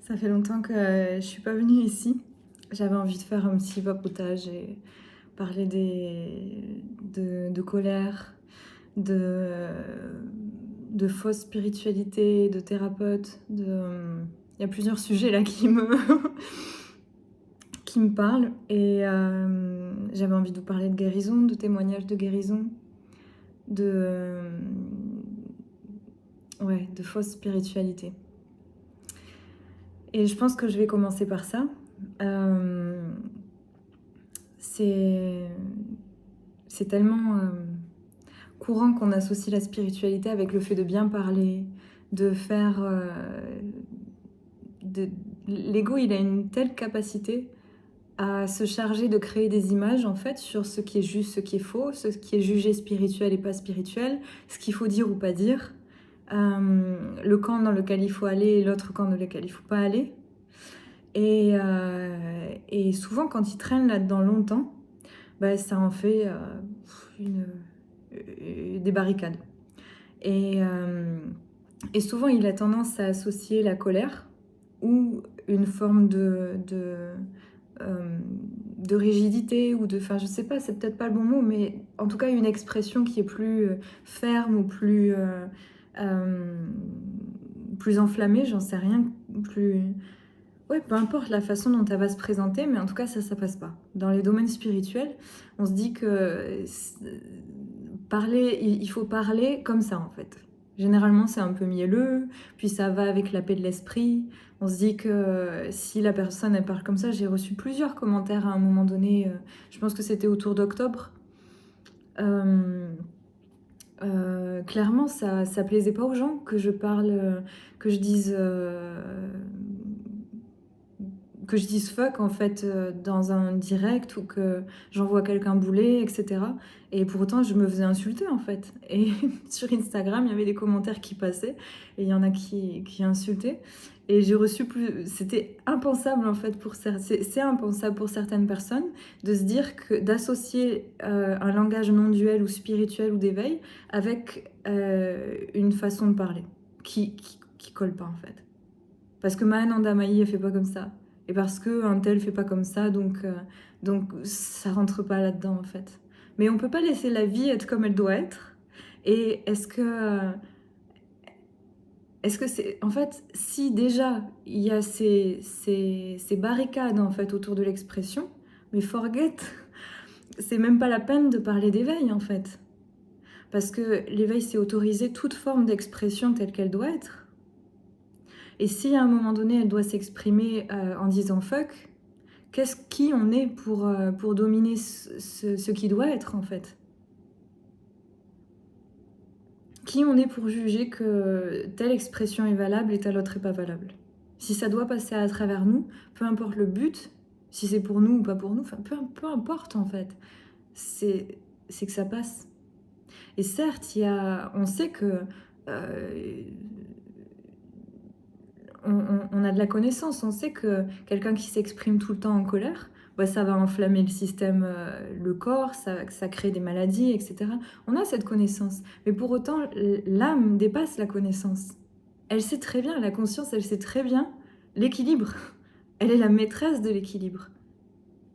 Ça fait longtemps que je suis pas venue ici. J'avais envie de faire un petit papotage et parler de colère, de, de fausse spiritualité, de thérapeute. Il y a plusieurs sujets là qui me parlent. Et j'avais envie de vous parler de guérison, de témoignages de guérison, de, de fausse spiritualité. Et je pense que je vais commencer par ça. C'est tellement courant qu'on associe la spiritualité avec le fait de bien parler, de faire... L'ego, il a une telle capacité à se charger de créer des images, en fait, sur ce qui est juste, ce qui est faux, ce qui est jugé spirituel et pas spirituel, ce qu'il faut dire ou pas dire, le camp dans lequel il faut aller et l'autre camp dans lequel il faut pas aller. Et souvent, quand il traîne là-dedans longtemps, bah, ça en fait des barricades. Et souvent, il a tendance à associer la colère ou une forme de rigidité ou de... Enfin, je sais pas, c'est peut-être pas le bon mot, mais en tout cas, une expression qui est plus ferme ou plus enflammée, j'en sais rien, plus... Ouais, peu importe la façon dont elle va se présenter, mais en tout cas, ça passe pas. Dans les domaines spirituels, on se dit que il faut parler comme ça, en fait. Généralement, c'est un peu mielleux, puis ça va avec la paix de l'esprit. On se dit que si la personne, elle parle comme ça, j'ai reçu plusieurs commentaires à un moment donné, je pense que c'était autour d'octobre. Clairement, ça plaisait pas aux gens que je parle, que je dise fuck en fait dans un direct ou que j'envoie quelqu'un bouler, etc. Et pour autant, je me faisais insulter en fait. Et sur Instagram, il y avait des commentaires qui passaient et il y en a qui insultaient. Et j'ai reçu plus. C'était impensable en fait c'est impensable pour certaines personnes de se dire que d'associer un langage non duel ou spirituel ou d'éveil avec une façon de parler qui colle pas en fait. Parce que Mahananda Mahi, elle fait pas comme ça. Et parce qu'un tel fait pas comme ça, donc ça rentre pas là-dedans en fait. Mais on peut pas laisser la vie être comme elle doit être. Et est-ce que c'est... En fait, si déjà il y a ces barricades en fait autour de l'expression, mais forget, c'est même pas la peine de parler d'éveil en fait. Parce que l'éveil, c'est autoriser toute forme d'expression telle qu'elle doit être. Et si à un moment donné, elle doit s'exprimer en disant fuck, qui on est pour dominer ce qui doit être en fait? Qui on est pour juger que telle expression est valable et telle autre est pas valable? Si ça doit passer à travers nous, peu importe le but, si c'est pour nous ou pas pour nous, enfin peu importe en fait, c'est que ça passe. Et certes, on sait que on a de la connaissance, on sait que quelqu'un qui s'exprime tout le temps en colère, bah, ça va enflammer le système, le corps, ça crée des maladies, etc. On a cette connaissance, mais pour autant, l'âme dépasse la connaissance. Elle sait très bien, la conscience, elle sait très bien l'équilibre. Elle est la maîtresse de l'équilibre.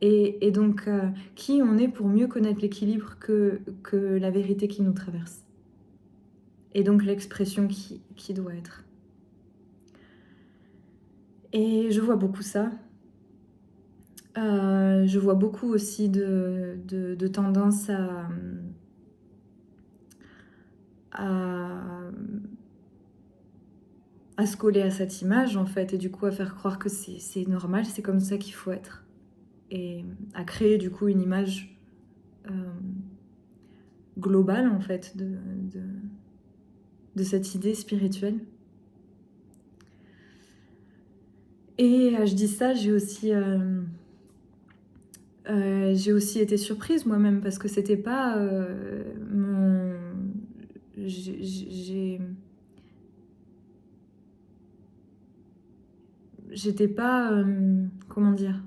Et donc, qui on est pour mieux connaître l'équilibre que la vérité qui nous traverse? Et donc l'expression qui doit être. Et je vois beaucoup ça. Je vois beaucoup aussi de tendance à, à se coller à cette image en fait, et du coup à faire croire que c'est normal, c'est comme ça qu'il faut être. Et à créer du coup une image globale en fait de cette idée spirituelle. Et je dis ça, j'ai aussi été surprise moi-même parce que c'était pas mon... J'étais pas... comment dire?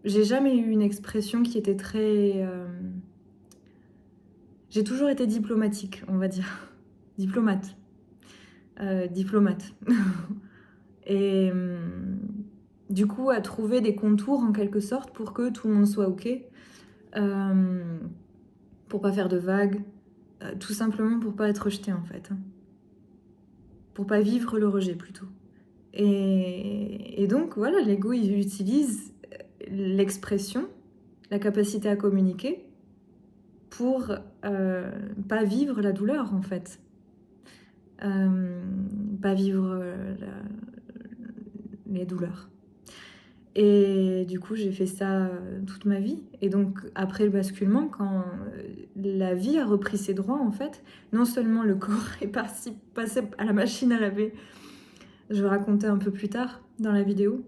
J'ai jamais eu une expression qui était très... J'ai toujours été diplomatique, on va dire. Diplomate. Diplomate. Et du coup, à trouver des contours en quelque sorte pour que tout le monde soit OK, pour pas faire de vagues, tout simplement pour pas être rejeté en fait, hein. Pour pas vivre le rejet plutôt. Et donc voilà, l'ego il utilise l'expression, la capacité à communiquer pour pas vivre la douleur en fait. Pas vivre les douleurs. Et du coup, j'ai fait ça toute ma vie. Et donc, après le basculement, quand la vie a repris ses droits, en fait, non seulement le corps est passé à la machine à laver, je vais raconter un peu plus tard dans la vidéo,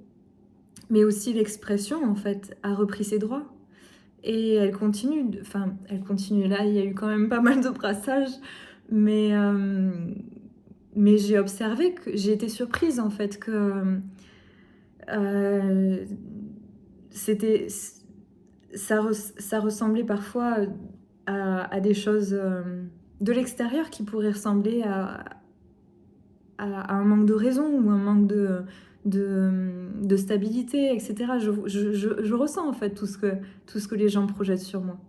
mais aussi l'expression, en fait, a repris ses droits. Et elle continue, elle continue. Là, il y a eu quand même pas mal de brassages, mais j'ai observé que j'ai été surprise, en fait, que c'était, ça ressemblait parfois à des choses de l'extérieur qui pourraient ressembler à un manque de raison ou un manque de stabilité, etc. Je ressens en fait tout ce que les gens projettent sur moi.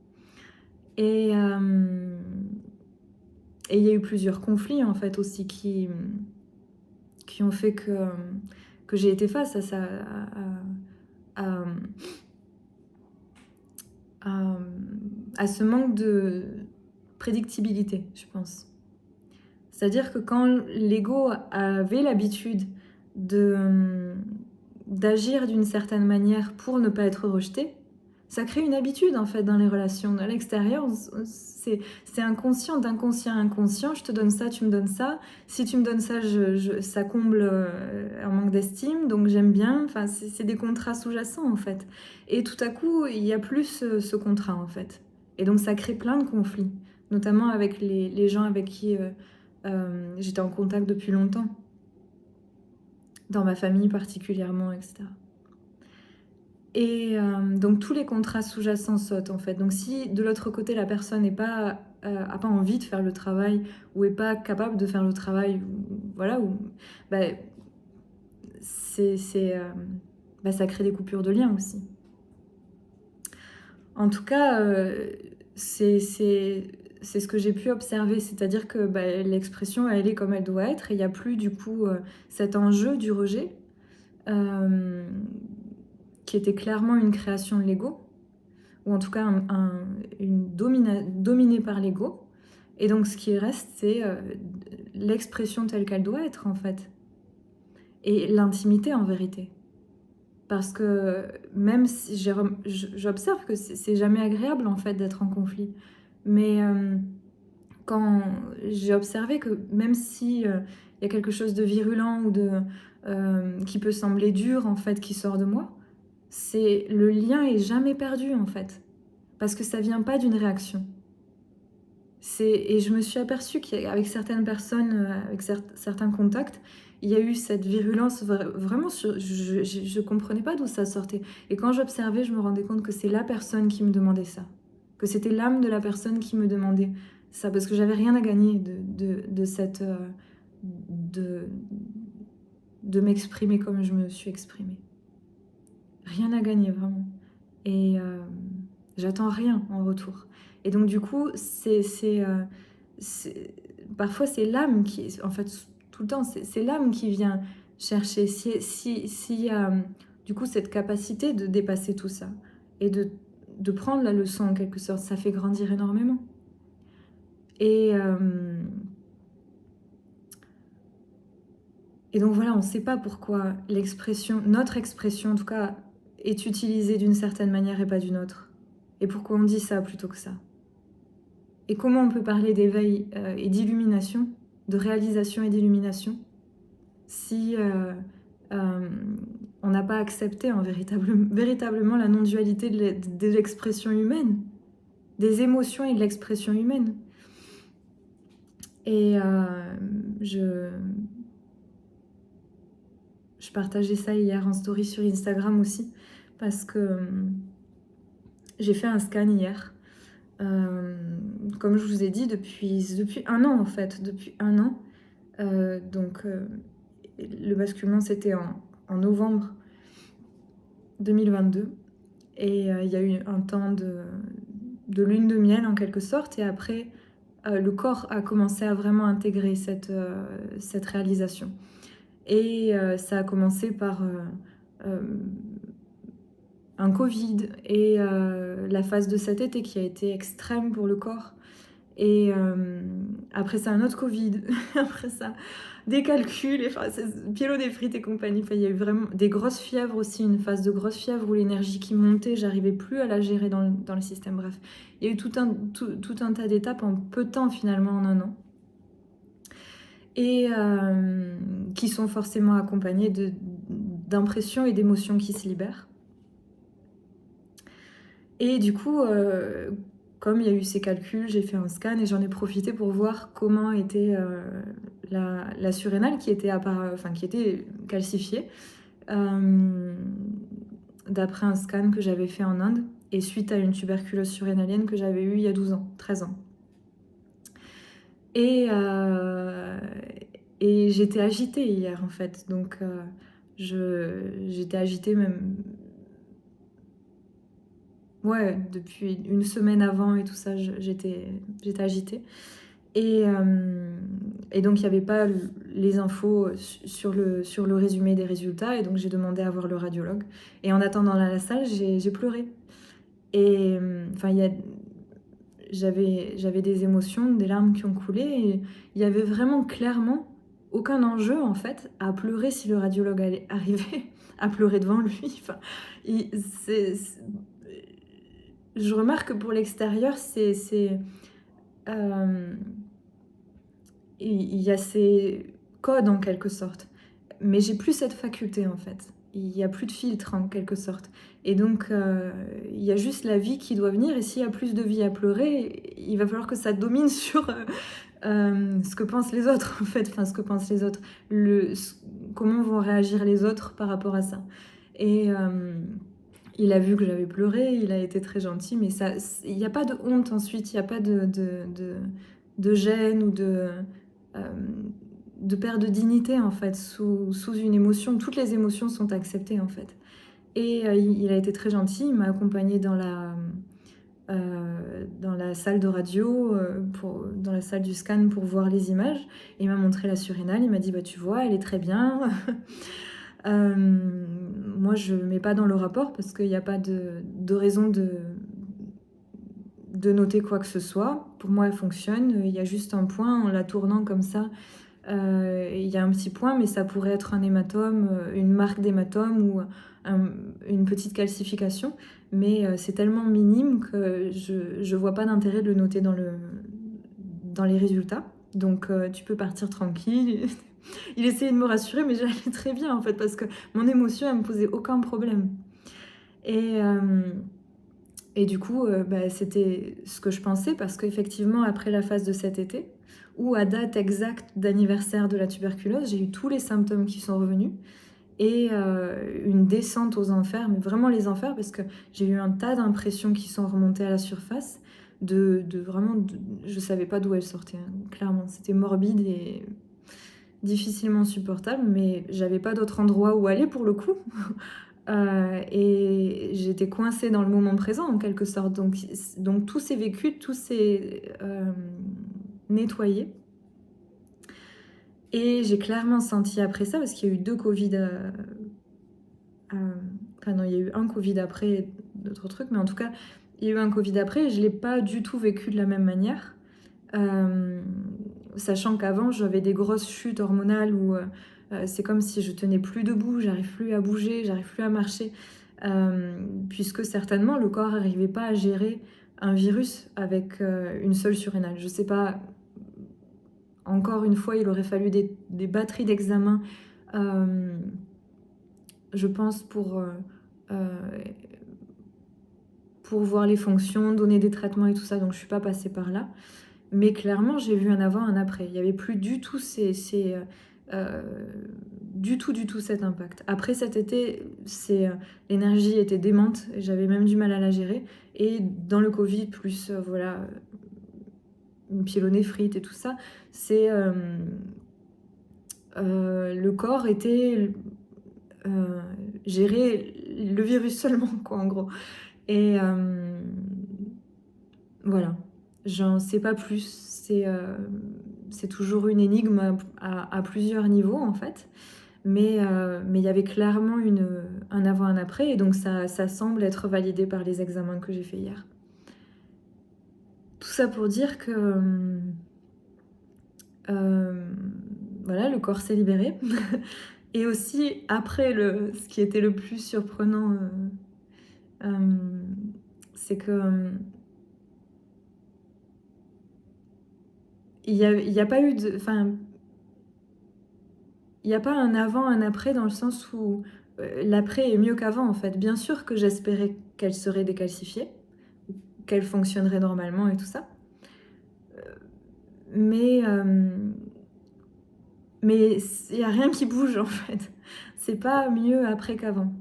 Et il y a eu plusieurs conflits en fait aussi qui ont fait que j'ai été face à ça, à ce manque de prédictibilité, je pense. C'est-à-dire que quand l'ego avait l'habitude d'agir d'une certaine manière pour ne pas être rejeté, ça crée une habitude en fait dans les relations. À l'extérieur, c'est inconscient, d'inconscient à inconscient. Je te donne ça, tu me donnes ça. Si tu me donnes ça, ça comble un manque d'estime, donc j'aime bien. Enfin, c'est des contrats sous-jacents en fait. Et tout à coup, il n'y a plus ce contrat en fait. Et donc ça crée plein de conflits, notamment avec les gens avec qui j'étais en contact depuis longtemps, dans ma famille particulièrement, etc. Et donc tous les contrats sous-jacents sautent en fait. Donc si de l'autre côté la personne n'a pas envie de faire le travail ou n'est pas capable de faire le travail, voilà, ça crée des coupures de lien aussi. En tout cas, c'est ce que j'ai pu observer, c'est-à-dire que l'expression elle est comme elle doit être et il n'y a plus du coup cet enjeu du rejet. Qui était clairement une création de l'ego, ou en tout cas dominée par l'ego. Et donc ce qui reste, c'est l'expression telle qu'elle doit être en fait. Et l'intimité en vérité. Parce que même si j'observe que c'est jamais agréable en fait d'être en conflit. Mais quand j'ai observé que même si y a quelque chose de virulent ou qui peut sembler dur en fait qui sort de moi, le lien est jamais perdu en fait, parce que ça vient pas d'une réaction. Et je me suis aperçue qu'avec certaines personnes, avec certains contacts, il y a eu cette virulence vraiment je comprenais pas d'où ça sortait. Et quand j'observais, je me rendais compte que c'est la personne qui me demandait ça, que c'était l'âme de la personne qui me demandait ça, parce que j'avais rien à gagner de m'exprimer comme je me suis exprimée. Rien à gagner, vraiment. Et j'attends rien en retour. Et donc, du coup, parfois, c'est l'âme qui... En fait, tout le temps, c'est l'âme qui vient chercher. S'il y a, du coup, cette capacité de dépasser tout ça et de prendre la leçon, en quelque sorte, ça fait grandir énormément. Et donc, voilà, on ne sait pas pourquoi notre expression, en tout cas, est utilisée d'une certaine manière et pas d'une autre. Et pourquoi on dit ça plutôt que ça. Et comment on peut parler d'éveil et d'illumination, de réalisation et d'illumination, si on n'a pas accepté véritablement la non-dualité de l'expression humaine, des émotions et de l'expression humaine. Et je partageais ça hier en story sur Instagram aussi, parce que j'ai fait un scan hier. Comme je vous ai dit, depuis un an en fait, depuis un an. Donc le basculement, c'était en novembre 2022. Et il y a eu un temps de lune de miel en quelque sorte. Et après, le corps a commencé à vraiment intégrer cette réalisation. Et ça a commencé par un Covid et la phase de cet été qui a été extrême pour le corps. Et après ça, un autre Covid. Après ça, des calculs, enfin, pyélonéphrite et compagnie. Enfin, il y a eu vraiment des grosses fièvres aussi, une phase de grosse fièvre où l'énergie qui montait, j'arrivais plus à la gérer dans le système. Bref, il y a eu tout un tas d'étapes en peu de temps finalement, en un an. Et qui sont forcément accompagnées d'impressions et d'émotions qui se libèrent. Et du coup, comme il y a eu ces calculs, j'ai fait un scan et j'en ai profité pour voir comment était la surrénale qui était calcifiée d'après un scan que j'avais fait en Inde et suite à une tuberculose surrénalienne que j'avais eue il y a 12 ans, 13 ans. Et j'étais agitée hier en fait, donc j'étais agitée même, ouais, depuis une semaine avant et tout ça, j'étais agitée. Et donc il n'y avait pas les infos sur le résumé des résultats, et donc j'ai demandé à voir le radiologue. Et en attendant la salle, j'ai pleuré. Et enfin, j'avais des émotions, des larmes qui ont coulé, et il y avait vraiment clairement aucun enjeu en fait à pleurer si le radiologue allait arriver à pleurer devant lui. Enfin, je remarque que pour l'extérieur, il y a ces codes en quelque sorte, mais j'ai plus cette faculté en fait. Il n'y a plus de filtre en quelque sorte. Et donc, il y a juste la vie qui doit venir. Et s'il y a plus de vie à pleurer, il va falloir que ça domine sur ce que pensent les autres, en fait. Enfin, ce que pensent les autres. Comment vont réagir les autres par rapport à ça. Et il a vu que j'avais pleuré, il a été très gentil. Mais il n'y a pas de honte ensuite. Il n'y a pas de gêne ou de perte de dignité, en fait, sous une émotion. Toutes les émotions sont acceptées, en fait. Et il a été très gentil, il m'a accompagnée dans la salle de radio, dans la salle du scan pour voir les images. Et il m'a montré la surrénale, il m'a dit bah, tu vois, elle est très bien. Moi, je ne mets pas dans le rapport parce qu'il n'y a pas de raison de noter quoi que ce soit. Pour moi, elle fonctionne. Il y a juste un point, en la tournant comme ça, il y a un petit point, mais ça pourrait être un hématome, une marque d'hématome ou une petite calcification. Mais c'est tellement minime que je vois pas d'intérêt de le noter dans les résultats. Donc tu peux partir tranquille. Il essayait de me rassurer, mais j'allais très bien en fait, parce que mon émotion, elle me posait aucun problème. Et du coup, bah, c'était ce que je pensais, parce qu'effectivement, après la phase de cet été, où à date exacte d'anniversaire de la tuberculose, j'ai eu tous les symptômes qui sont revenus, et une descente aux enfers, mais vraiment les enfers, parce que j'ai eu un tas d'impressions qui sont remontées à la surface, je savais pas d'où elles sortaient, hein, clairement. C'était morbide et difficilement supportable, mais j'avais pas d'autre endroit où aller pour le coup. Et j'étais coincée dans le moment présent en quelque sorte. Donc tout s'est vécu, tout s'est nettoyé. Et j'ai clairement senti après ça, parce qu'il y a eu 2 Covid. Enfin non, il y a eu un Covid après, d'autres trucs, mais en tout cas, il y a eu un Covid après et je ne l'ai pas du tout vécu de la même manière. Sachant qu'avant, j'avais des grosses chutes hormonales où c'est comme si je tenais plus debout, j'arrive plus à bouger, j'arrive plus à marcher, puisque certainement le corps n'arrivait pas à gérer un virus avec une seule surrénale. Je sais pas, encore une fois, il aurait fallu des batteries d'examens, je pense, pour voir les fonctions, donner des traitements et tout ça, donc je suis pas passée par là. Mais clairement, j'ai vu un avant, un après. Il n'y avait plus du tout du tout cet impact. Après cet été, l'énergie était démente, j'avais même du mal à la gérer. Et dans le Covid, plus voilà, une pyélonéphrite et tout ça, le corps était gérer le virus seulement, quoi, en gros. Et voilà, j'en sais pas plus. C'est toujours une énigme à plusieurs niveaux, en fait. Mais il y avait clairement un avant, un après, et donc ça semble être validé par les examens que j'ai fait hier. Tout ça pour dire que voilà, le corps s'est libéré. Et aussi, après, ce qui était le plus surprenant, c'est que il y a pas eu de... Enfin, il n'y a pas un avant, un après, dans le sens où l'après est mieux qu'avant, en fait. Bien sûr que j'espérais qu'elle serait décalcifiée, qu'elle fonctionnerait normalement et tout ça. Mais mais il n'y a rien qui bouge, en fait. C'est pas mieux après qu'avant.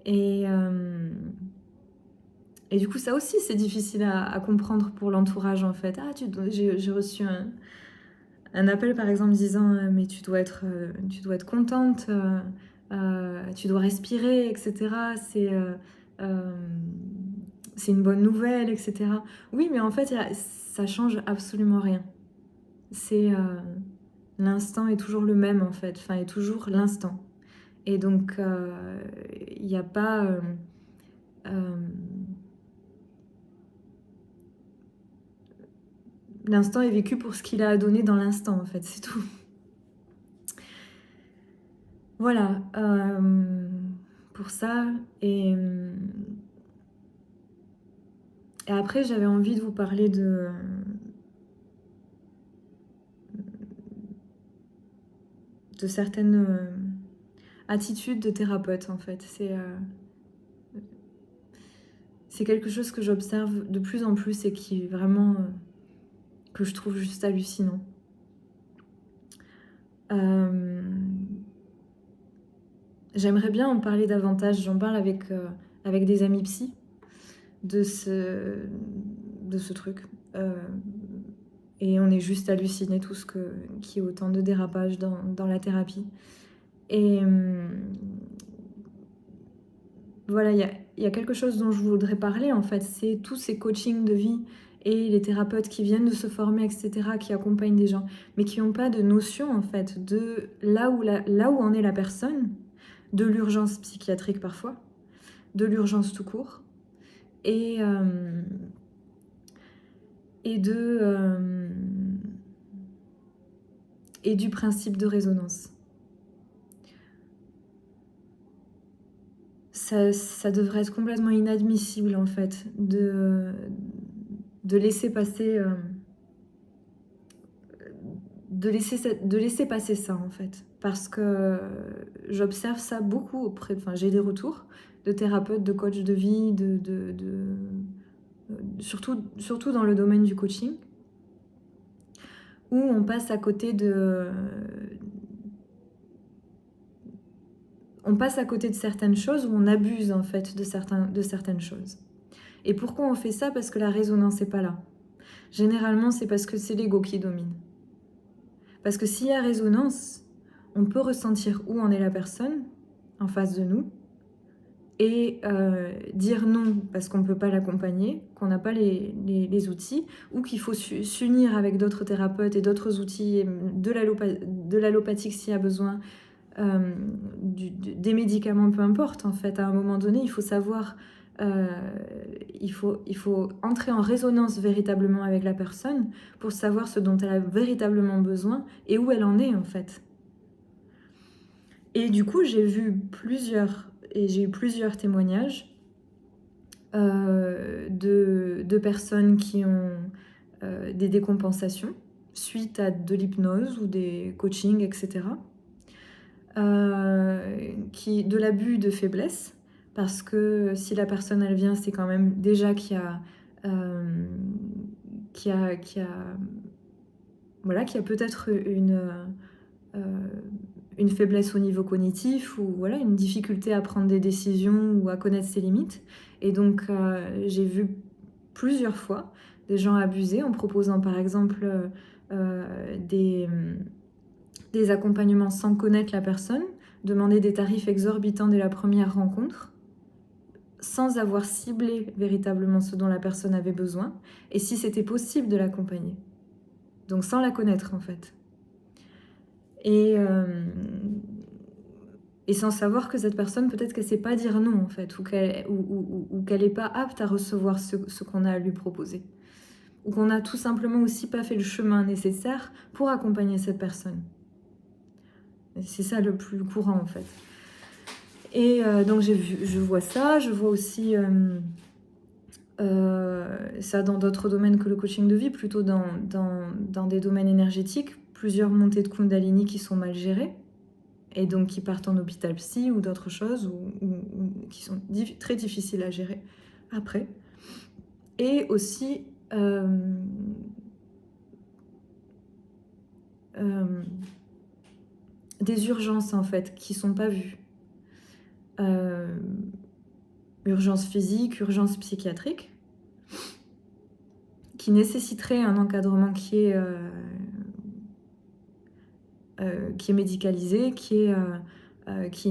Et du coup, ça aussi, c'est difficile à comprendre pour l'entourage, en fait. Ah, j'ai reçu un appel, par exemple, disant mais tu dois être contente, tu dois respirer, etc. C'est une bonne nouvelle, etc. Oui, mais en fait, ça change absolument rien. L'instant est toujours le même, en fait. Enfin, est toujours l'instant. Et donc, il n'y a pas... l'instant est vécu pour ce qu'il a à donner dans l'instant, en fait, c'est tout. Voilà, pour ça. Et après, j'avais envie de vous parler de certaines attitudes de thérapeute, en fait. C'est quelque chose que j'observe de plus en plus et qui vraiment... que je trouve juste hallucinant. J'aimerais bien en parler davantage. J'en parle avec des amis psy de ce truc. Et on est juste hallucinés tous qu'il y ait autant de dérapages dans la thérapie. Et voilà, il y a quelque chose dont je voudrais parler, en fait. C'est tous ces coachings de vie et les thérapeutes qui viennent de se former, etc., qui accompagnent des gens, mais qui n'ont pas de notion, en fait, de là où en est la personne, de l'urgence psychiatrique parfois, de l'urgence tout court, et du principe de résonance. Ça devrait être complètement inadmissible, en fait, de laisser passer... de laisser passer ça, en fait. Parce que j'observe ça beaucoup enfin, j'ai des retours de thérapeutes, de coachs de vie, surtout dans le domaine du coaching, où on passe à côté de certaines choses, où on abuse, en fait, de certaines choses. Et pourquoi on fait ça? Parce que la résonance n'est pas là. Généralement, c'est parce que c'est l'ego qui domine. Parce que s'il y a résonance, on peut ressentir où en est la personne en face de nous et dire non parce qu'on ne peut pas l'accompagner, qu'on n'a pas les outils, ou qu'il faut s'unir avec d'autres thérapeutes et d'autres outils, de l'allopathique s'il y a besoin, des médicaments, peu importe, en fait. À un moment donné, il faut savoir... il faut entrer en résonance véritablement avec la personne pour savoir ce dont elle a véritablement besoin et où elle en est, en fait. Et du coup, j'ai eu plusieurs témoignages de personnes qui ont des décompensations suite à de l'hypnose ou des coachings, etc. De l'abus de faiblesse, parce que si la personne elle vient, c'est quand même déjà qu'il y a peut-être une faiblesse au niveau cognitif, ou voilà, une difficulté à prendre des décisions ou à connaître ses limites. Et donc j'ai vu plusieurs fois des gens abuser en proposant par exemple des accompagnements sans connaître la personne, demander des tarifs exorbitants dès la première rencontre, sans avoir ciblé véritablement ce dont la personne avait besoin, et si c'était possible de l'accompagner. Donc sans la connaître en fait. Et sans savoir que cette personne, peut-être qu'elle ne sait pas dire non en fait, ou qu'elle n'est pas apte à recevoir ce qu'on a à lui proposer. Ou qu'on n'a tout simplement aussi pas fait le chemin nécessaire pour accompagner cette personne. Et c'est ça le plus courant en fait. Et donc je vois ça, je vois aussi ça dans d'autres domaines que le coaching de vie, plutôt dans des domaines énergétiques, plusieurs montées de Kundalini qui sont mal gérées, et donc qui partent en hôpital psy ou d'autres choses, ou qui sont très difficiles à gérer après. Et aussi des urgences en fait qui sont pas vues. Urgence physique, urgence psychiatrique, qui nécessiterait un encadrement qui est médicalisé, qui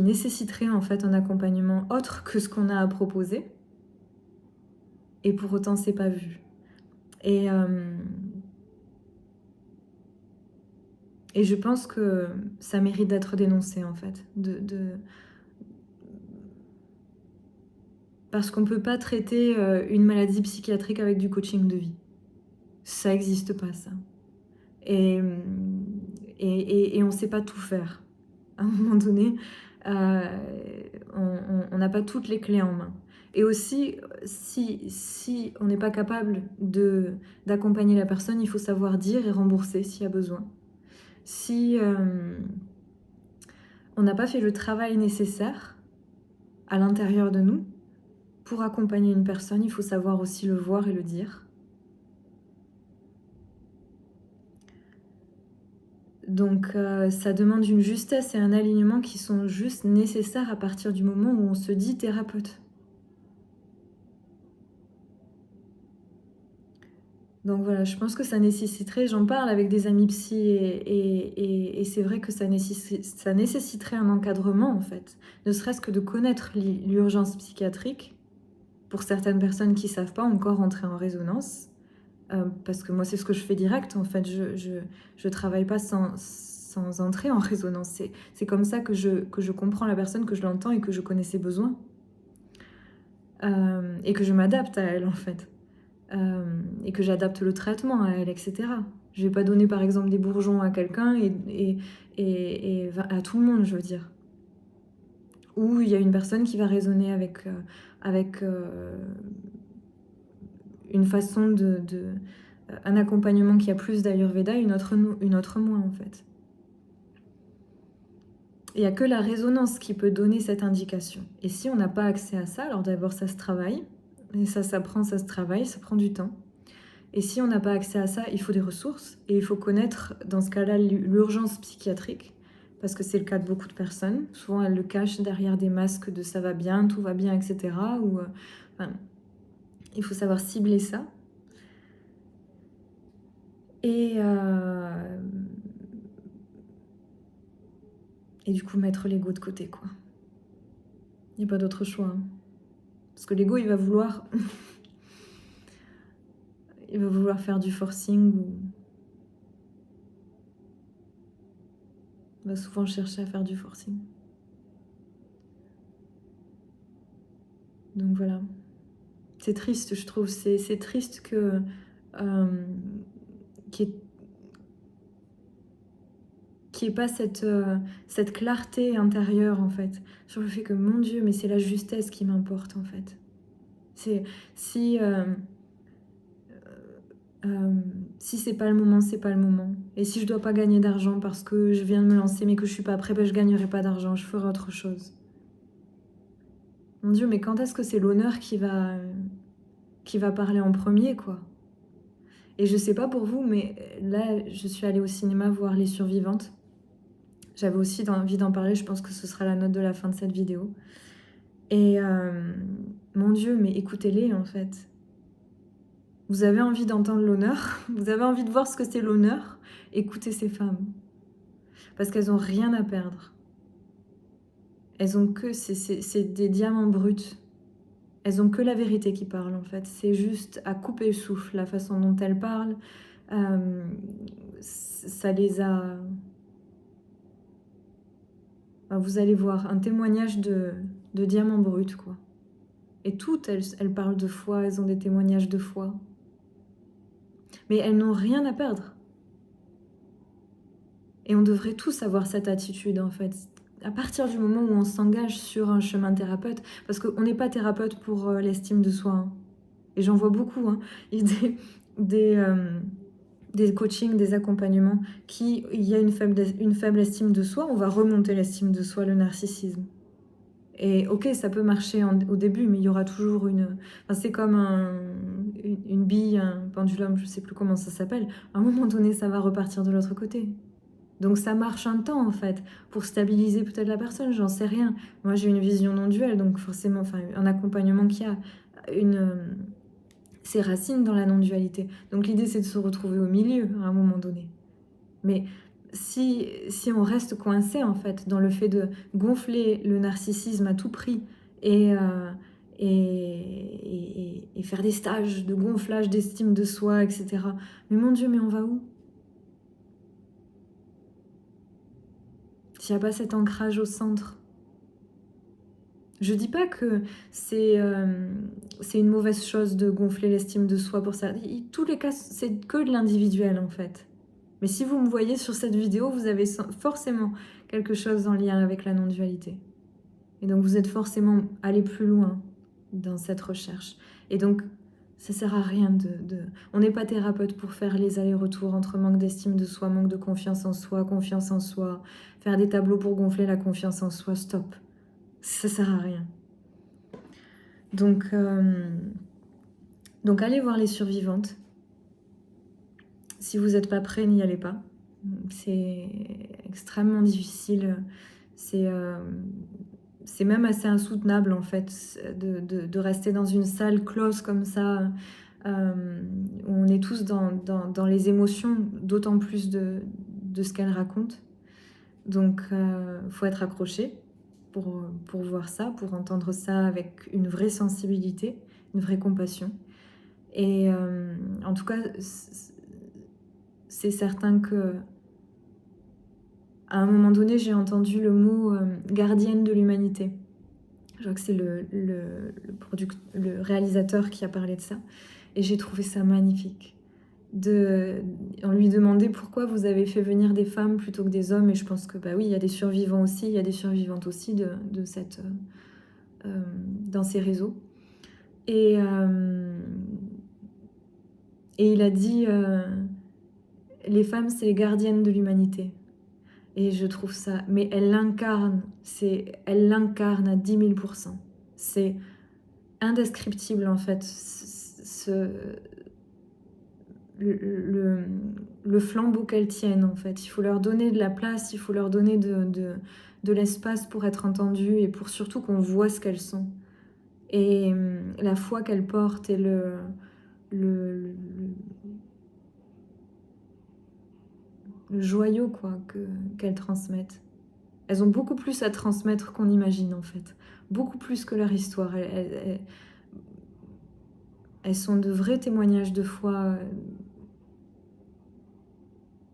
nécessiterait en fait un accompagnement autre que ce qu'on a à proposer, et pour autant c'est pas vu. Et je pense que ça mérite d'être dénoncé en fait, parce qu'on peut pas traiter une maladie psychiatrique avec du coaching de vie. Ça n'existe pas ça. Et on ne sait pas tout faire. À un moment donné, on n'a pas toutes les clés en main. Et aussi, si on n'est pas capable d'accompagner la personne, il faut savoir dire et rembourser s'il y a besoin. Si on n'a pas fait le travail nécessaire à l'intérieur de nous pour accompagner une personne, il faut savoir aussi le voir et le dire. Donc ça demande une justesse et un alignement qui sont juste nécessaires à partir du moment où on se dit thérapeute. Donc voilà, je pense que ça nécessiterait, j'en parle avec des amis psy et c'est vrai que ça nécessiterait un encadrement en fait, ne serait-ce que de connaître l'urgence psychiatrique pour certaines personnes qui ne savent pas encore entrer en résonance, parce que moi c'est ce que je fais direct en fait, je travaille pas sans entrer en résonance, c'est comme ça que je comprends la personne, que je l'entends et que je connais ses besoins, et que je m'adapte à elle en fait. Et que j'adapte le traitement à elle, etc. Je vais pas donner par exemple des bourgeons à quelqu'un et à tout le monde, je veux dire. Ou il y a une personne qui va raisonner avec une façon un accompagnement qui a plus d'Ayurveda, une autre moins en fait. Il n'y a que la résonance qui peut donner cette indication. Et si on n'a pas accès à ça, alors d'abord ça se travaille, et ça s'apprend, ça se travaille, ça prend du temps. Et si on n'a pas accès à ça, il faut des ressources et il faut connaître, dans ce cas-là, l'urgence psychiatrique, parce que c'est le cas de beaucoup de personnes. Souvent, elles le cachent derrière des masques de ça va bien, tout va bien, etc. Il faut savoir cibler ça. Et du coup, mettre l'ego de côté, quoi. Il n'y a pas d'autre choix. Hein. Parce que l'ego, il va vouloir... il va vouloir faire du forcing ou... Il va souvent chercher à faire du forcing. Donc voilà. C'est triste, je trouve. C'est triste que... qu'il n'y ait pas cette clarté intérieure, en fait, sur le fait que, mon Dieu, mais c'est la justesse qui m'importe, en fait. Si c'est pas le moment, c'est pas le moment. Et si je dois pas gagner d'argent parce que je viens de me lancer mais que je suis pas prêt, ben je gagnerai pas d'argent, je ferai autre chose. Mon Dieu, mais quand est-ce que c'est l'honneur qui va parler en premier, quoi? Et je sais pas pour vous, mais là, je suis allée au cinéma voir Les Survivantes. J'avais aussi envie d'en parler, je pense que ce sera la note de la fin de cette vidéo. Et mon Dieu, mais écoutez-les, en fait. Vous avez envie d'entendre l'honneur, vous avez envie de voir ce que c'est l'honneur, écoutez ces femmes. parce qu'elles ont rien à perdre. Elles ont que... C'est des diamants bruts. Elles ont que la vérité qui parle, en fait. C'est juste à couper le souffle, la façon dont elles parlent. Ça les a... Vous allez voir, un témoignage de diamants bruts, quoi. Et toutes, elles parlent de foi, elles ont des témoignages de foi. Mais elles n'ont rien à perdre. Et on devrait tous avoir cette attitude, en fait. À partir du moment où on s'engage sur un chemin thérapeute, parce qu'on n'est pas thérapeute pour l'estime de soi, hein. Et j'en vois beaucoup, hein. Des coachings, des accompagnements, il y a une faible estime de soi, on va remonter l'estime de soi, le narcissisme. Et ok, ça peut marcher au début, mais il y aura toujours une... Enfin, c'est comme une bille, un pendulum, je sais plus comment ça s'appelle. À un moment donné, ça va repartir de l'autre côté. Donc ça marche un temps, en fait, pour stabiliser peut-être la personne, j'en sais rien. Moi, j'ai une vision non duelle, donc forcément, enfin, un accompagnement qui a ses racines dans la non-dualité. Donc l'idée, c'est de se retrouver au milieu, à un moment donné. Mais si on reste coincé, en fait, dans le fait de gonfler le narcissisme à tout prix et faire des stages de gonflage d'estime de soi, etc. Mais mon Dieu, mais on va où? S'il n'y a pas cet ancrage au centre. Je dis pas que c'est une mauvaise chose de gonfler l'estime de soi pour ça. Tous les cas, c'est que de l'individuel, en fait. Mais si vous me voyez sur cette vidéo, vous avez forcément quelque chose en lien avec la non-dualité. Et donc vous êtes forcément allé plus loin dans cette recherche. Et donc ça sert à rien On n'est pas thérapeute pour faire les allers-retours entre manque d'estime de soi, manque de confiance en soi, faire des tableaux pour gonfler la confiance en soi, stop. Ça sert à rien. Donc allez voir les survivantes. Si vous n'êtes pas prêt, n'y allez pas. C'est extrêmement difficile. C'est même assez insoutenable, en fait, de rester dans une salle close comme ça, où on est tous dans les émotions, d'autant plus de ce qu'elle raconte. Donc, faut être accroché pour voir ça, pour entendre ça avec une vraie sensibilité, une vraie compassion. Et en tout cas, c'est certain que à un moment donné, j'ai entendu le mot gardienne de l'humanité. Je crois que c'est le réalisateur qui a parlé de ça. Et j'ai trouvé ça magnifique. On lui demandait pourquoi vous avez fait venir des femmes plutôt que des hommes. Et je pense que bah oui, il y a des survivants aussi, il y a des survivantes aussi dans ces réseaux. Et il a dit les femmes, c'est les gardiennes de l'humanité. Et je trouve ça... Mais elle l'incarne à 10 000%. C'est indescriptible, en fait, le flambeau qu'elles tiennent, en fait. Il faut leur donner de la place, il faut leur donner de l'espace pour être entendues et pour surtout qu'on voit ce qu'elles sont. Et la foi qu'elles portent et le joyau, quoi, qu'elles transmettent. Elles ont beaucoup plus à transmettre qu'on imagine, en fait. Beaucoup plus que leur histoire. Elles sont de vrais témoignages de foi.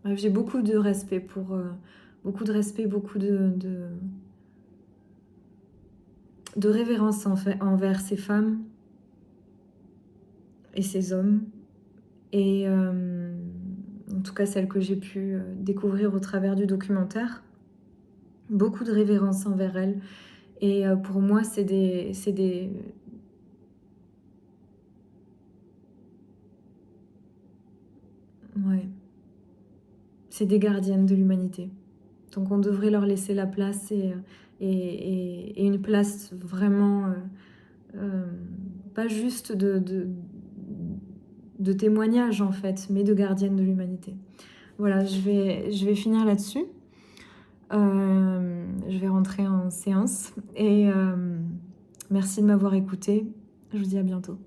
J'ai beaucoup de respect pour... beaucoup de respect, beaucoup de révérence envers ces femmes et ces hommes. Et en tout cas, celles que j'ai pu découvrir au travers du documentaire. Beaucoup de révérence envers elles. Et pour moi, c'est des... Ouais. C'est des gardiennes de l'humanité. Donc on devrait leur laisser la place et une place vraiment... pas juste de témoignage, en fait, mais de gardienne de l'humanité. Voilà, je vais finir là-dessus. Je vais rentrer en séance. Et merci de m'avoir écouté. Je vous dis à bientôt.